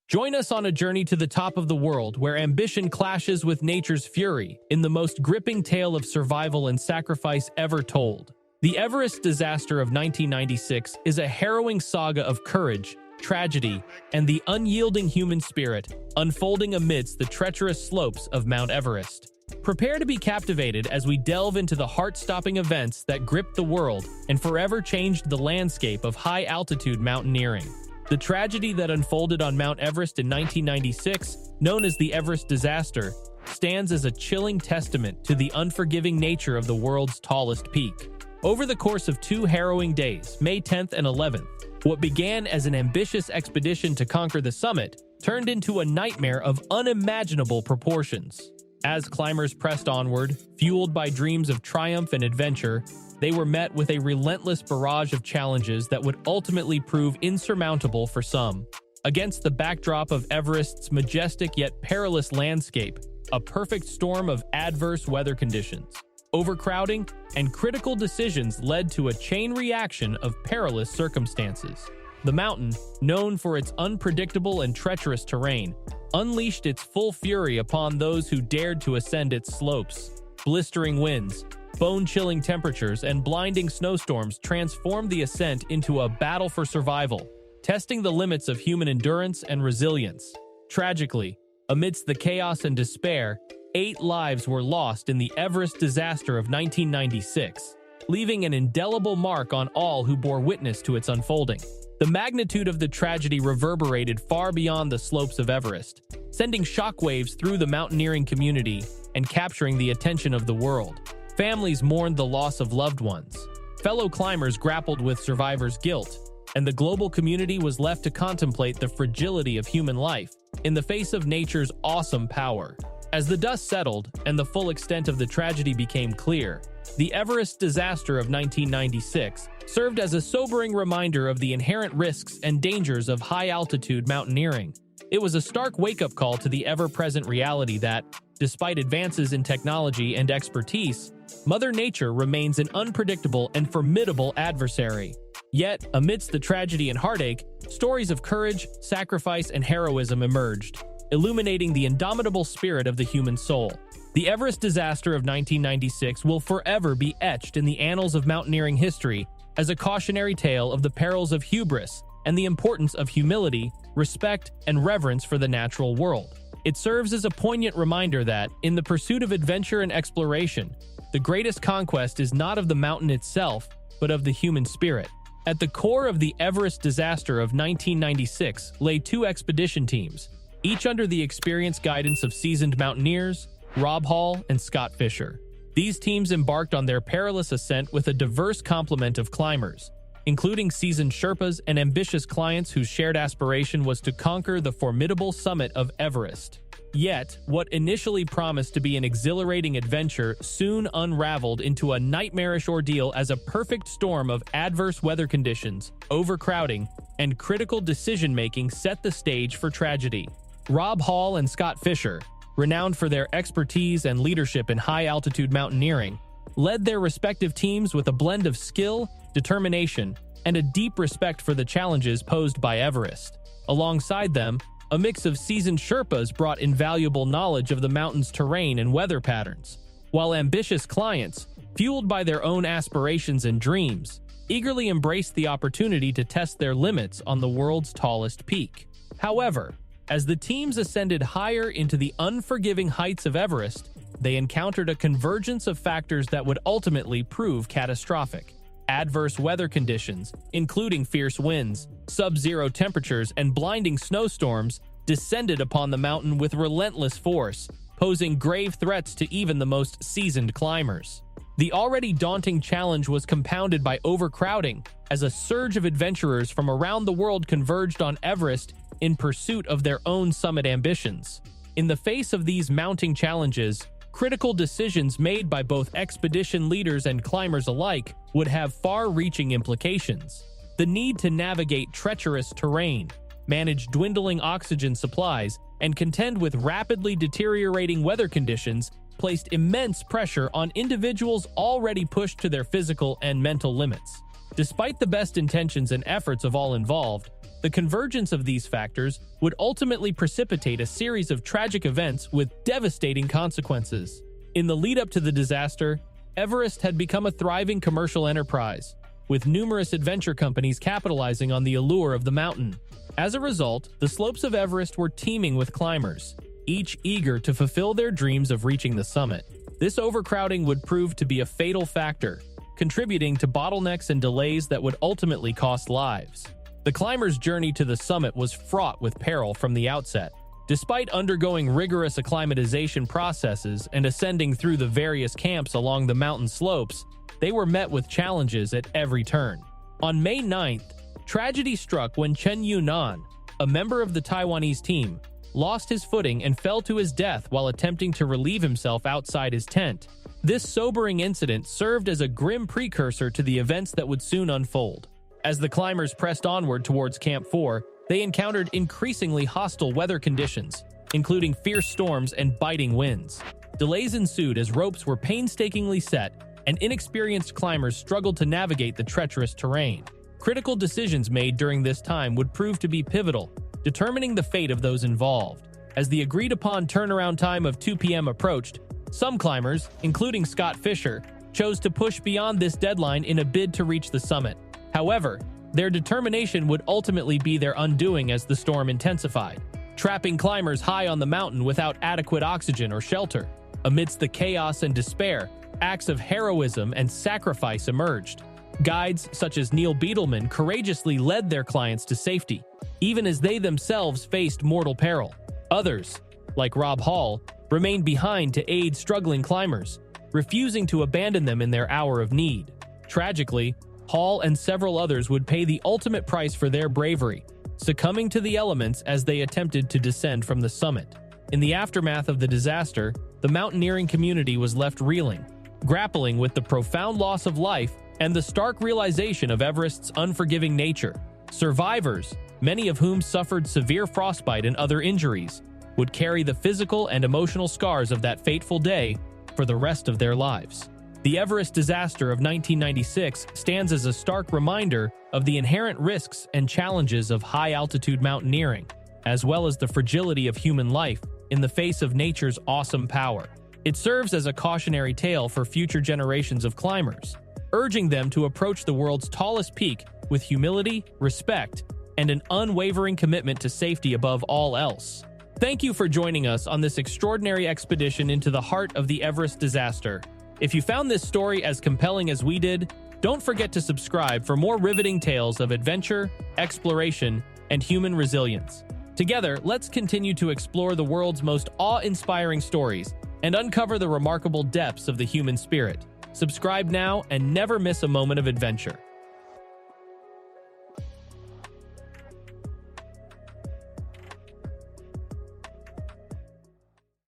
Join us on a journey to the top of the world where ambition clashes with nature's fury in the most gripping tale of survival and sacrifice ever told. The Everest Disaster of 1996 is a harrowing saga of courage, tragedy, and the unyielding human spirit unfolding amidst the treacherous slopes of Mount Everest. Prepare to be captivated as we delve into the heart-stopping events that gripped the world and forever changed the landscape of high-altitude mountaineering. The tragedy that unfolded on Mount Everest in 1996, known as the Everest Disaster, stands as a chilling testament to the unforgiving nature of the world's tallest peak. Over the course of 2 harrowing days, May 10th and 11th, what began as an ambitious expedition to conquer the summit turned into a nightmare of unimaginable proportions. As climbers pressed onward, fueled by dreams of triumph and adventure, they were met with a relentless barrage of challenges that would ultimately prove insurmountable for some. Against the backdrop of Everest's majestic yet perilous landscape, a perfect storm of adverse weather conditions, overcrowding, and critical decisions led to a chain reaction of perilous circumstances. The mountain, known for its unpredictable and treacherous terrain, unleashed its full fury upon those who dared to ascend its slopes. Blistering winds, bone-chilling temperatures, and blinding snowstorms transformed the ascent into a battle for survival, testing the limits of human endurance and resilience. Tragically, amidst the chaos and despair, 8 lives were lost in the Everest Disaster of 1996, leaving an indelible mark on all who bore witness to its unfolding. The magnitude of the tragedy reverberated far beyond the slopes of Everest, sending shockwaves through the mountaineering community and capturing the attention of the world. Families mourned the loss of loved ones. Fellow climbers grappled with survivors' guilt, and the global community was left to contemplate the fragility of human life in the face of nature's awesome power. As the dust settled and the full extent of the tragedy became clear, the Everest Disaster of 1996 served as a sobering reminder of the inherent risks and dangers of high-altitude mountaineering. It was a stark wake-up call to the ever-present reality that, despite advances in technology and expertise, Mother Nature remains an unpredictable and formidable adversary. Yet, amidst the tragedy and heartache, stories of courage, sacrifice, and heroism emerged, illuminating the indomitable spirit of the human soul. The Everest Disaster of 1996 will forever be etched in the annals of mountaineering history as a cautionary tale of the perils of hubris and the importance of humility, respect, and reverence for the natural world. It serves as a poignant reminder that, in the pursuit of adventure and exploration, the greatest conquest is not of the mountain itself, but of the human spirit. At the core of the Everest Disaster of 1996 lay 2 expedition teams, each under the experienced guidance of seasoned mountaineers, Rob Hall and Scott Fisher. These teams embarked on their perilous ascent with a diverse complement of climbers, including seasoned Sherpas and ambitious clients whose shared aspiration was to conquer the formidable summit of Everest. Yet, what initially promised to be an exhilarating adventure soon unraveled into a nightmarish ordeal as a perfect storm of adverse weather conditions, overcrowding, and critical decision-making set the stage for tragedy. Rob Hall and Scott Fisher, renowned for their expertise and leadership in high-altitude mountaineering, led their respective teams with a blend of skill, determination, and a deep respect for the challenges posed by Everest. Alongside them, a mix of seasoned Sherpas brought invaluable knowledge of the mountain's terrain and weather patterns, while ambitious clients, fueled by their own aspirations and dreams, eagerly embraced the opportunity to test their limits on the world's tallest peak. However, as the teams ascended higher into the unforgiving heights of Everest, they encountered a convergence of factors that would ultimately prove catastrophic. Adverse weather conditions, including fierce winds, sub-zero temperatures, and blinding snowstorms, descended upon the mountain with relentless force, posing grave threats to even the most seasoned climbers. The already daunting challenge was compounded by overcrowding, as a surge of adventurers from around the world converged on Everest in pursuit of their own summit ambitions. In the face of these mounting challenges, critical decisions made by both expedition leaders and climbers alike would have far-reaching implications. The need to navigate treacherous terrain, manage dwindling oxygen supplies, and contend with rapidly deteriorating weather conditions placed immense pressure on individuals already pushed to their physical and mental limits. Despite the best intentions and efforts of all involved, The convergence of these factors would ultimately precipitate a series of tragic events with devastating consequences. In the lead-up to the disaster, Everest had become a thriving commercial enterprise, with numerous adventure companies capitalizing on the allure of the mountain. As a result, the slopes of Everest were teeming with climbers, each eager to fulfill their dreams of reaching the summit. This overcrowding would prove to be a fatal factor, contributing to bottlenecks and delays that would ultimately cost lives. The climbers' journey to the summit was fraught with peril from the outset. Despite undergoing rigorous acclimatization processes and ascending through the various camps along the mountain slopes, they were met with challenges at every turn. On May 9th, tragedy struck when Chen Yunan, a member of the Taiwanese team, lost his footing and fell to his death while attempting to relieve himself outside his tent. This sobering incident served as a grim precursor to the events that would soon unfold. As the climbers pressed onward towards Camp 4, they encountered increasingly hostile weather conditions, including fierce storms and biting winds. Delays ensued as ropes were painstakingly set, and inexperienced climbers struggled to navigate the treacherous terrain. Critical decisions made during this time would prove to be pivotal, determining the fate of those involved. As the agreed-upon turnaround time of 2 p.m. approached, some climbers, including Scott Fisher, chose to push beyond this deadline in a bid to reach the summit. However, their determination would ultimately be their undoing as the storm intensified, trapping climbers high on the mountain without adequate oxygen or shelter. Amidst the chaos and despair, acts of heroism and sacrifice emerged. Guides such as Neil Beetleman courageously led their clients to safety, even as they themselves faced mortal peril. Others, like Rob Hall, remained behind to aid struggling climbers, refusing to abandon them in their hour of need. Tragically, Hall and several others would pay the ultimate price for their bravery, succumbing to the elements as they attempted to descend from the summit. In the aftermath of the disaster, the mountaineering community was left reeling, grappling with the profound loss of life and the stark realization of Everest's unforgiving nature. Survivors, many of whom suffered severe frostbite and other injuries, would carry the physical and emotional scars of that fateful day for the rest of their lives. The Everest disaster of 1996 stands as a stark reminder of the inherent risks and challenges of high-altitude mountaineering, as well as the fragility of human life in the face of nature's awesome power. It serves as a cautionary tale for future generations of climbers, urging them to approach the world's tallest peak with humility, respect, and an unwavering commitment to safety above all else. Thank you for joining us on this extraordinary expedition into the heart of the Everest disaster. If you found this story as compelling as we did, don't forget to subscribe for more riveting tales of adventure, exploration, and human resilience. Together, let's continue to explore the world's most awe-inspiring stories and uncover the remarkable depths of the human spirit. Subscribe now and never miss a moment of adventure.